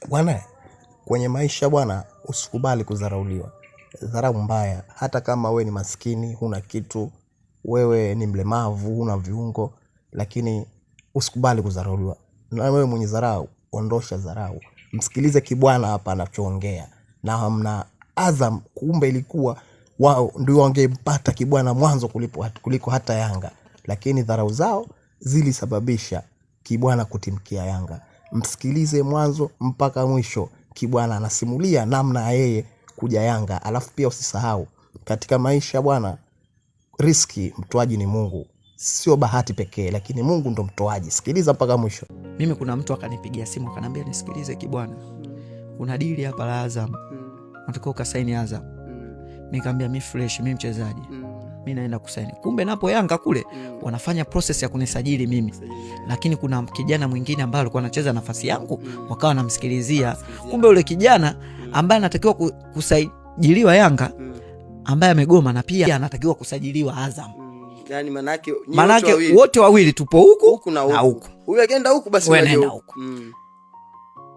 Bwana, kwenye maisha bwana, usikubali kudharauliwa. Dharau mbaya, hata kama we ni maskini, huna kitu, wewe ni mlemavu, huna viungo, lakini usikubali kudharauliwa. Na wewe mwenye dharau, ondosha dharau. Msikilize kibwana hapa anachoongea. Na hamna Azam, kumbe ilikuwa wao ndio wangempata kibwana mwanzo kuliko hata Yanga, lakini dharau zao zilisababisha kibwana kutimkia Yanga. Msikilize mwanzo mpaka mwisho, kibwana anasimulia namna yeye kuja Yanga. Alafu pia usisahau katika maisha bwana, riski mtoaji ni Mungu, sio bahati pekee, lakini Mungu ndo mtoaji. Sikiliza mpaka mwisho. Mimi kuna mtu akanipigia simu akanambia nisikilize kibwana, una deal hapa la Azam, nataka ukasaini Azam. Nikamwambia mimi fresh, mimi mchezaji, mimi naenda kusaini. Kumbe napo Yanga kule wanafanya process ya kunisajili mimi, lakini kuna kijana mwingine ambaye alikuwa anacheza nafasi yangu, wakawa wanamsikilizia. Kumbe yule kijana ambaye anatakiwa kusajiliwa Yanga, ambaye amegoma, na pia anatakiwa kusajiliwa Azam. Yani manake wote wawili tupo huku na huku. Huyu akaenda huku basi wewe nenda huku.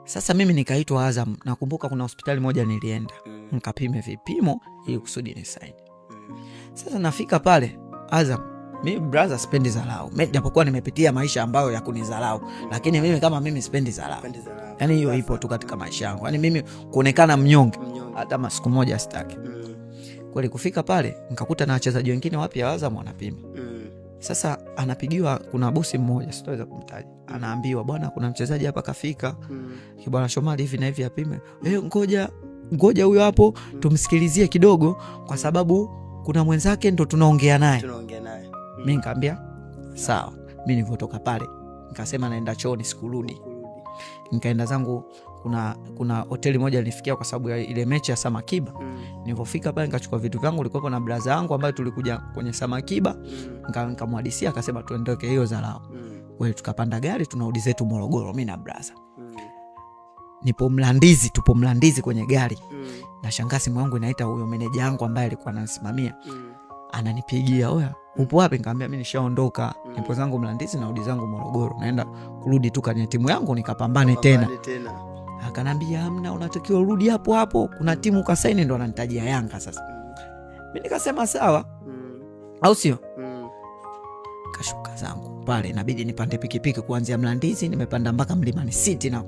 Sasa mimi nikaitwa Azam. Nakumbuka kuna hospitali moja nilienda, nikapime vipimo ili kusudi ni sign. Sasa nafika pale Azam, mimi brother sipendi dharau. Mimi japokuwa nimepitia maisha ambayo ya kunidharau, lakini mimi kama mimi sipendi dharau. Yaani hiyo ipo tu katika maisha yangu. Yaani mimi kuonekana mnyonge hata siku moja sitaki. Kweli kufika pale nikakuta na wachezaji wengine wapya Azam wanapima. Sasa anapigiwa, kuna bosi mmoja sitaweza kumtaja, anaambiwa bwana kuna mchezaji hapa kafika, bwana Shomari hivi na hivi apime. Ngoja huyo hapo tumsikilizie kidogo, kwa sababu kuna mwenzake ndo tunaongea naye. Mimi nikamwambia sawa. Mimi nilipotoka pale nikasema naenda chooni, sikurudi. Nikaenda zangu, kuna hoteli moja nilifikia kwa sababu ya ile mechi ya Samakiba. Nilipofika pale nikachukua vitu vyangu, nilikuwa na brother yangu ambaye tulikuja kwenye Samakiba, nikamhadisia, akasema tuendoke hiyo dharau. Wewe tukapanda gari tunarudi zetu Morogoro, mimi na brother. Tupo Mlandizi kwenye gari. Na shangazi simu yangu inaita, huyo meneja wangu ambaye alikuwa ananisimamia ananipigia, oya upo wapi? Nikamwambia mimi nishaondoka, nipo zangu Mlandizi narudi zangu Morogoro, naenda kurudi tu kwenye timu yangu nikapambane tena. Akanambia hamna, unatakiwa urudi hapo hapo, kuna timu kasaini, ndo ananitajia Yanga. Sasa mimi nikasema sawa, au sio? Kashuka zangu pale, inabidi nipande pikipiki kuanzia Mlandizi, nimepanda mpaka Mlimani City na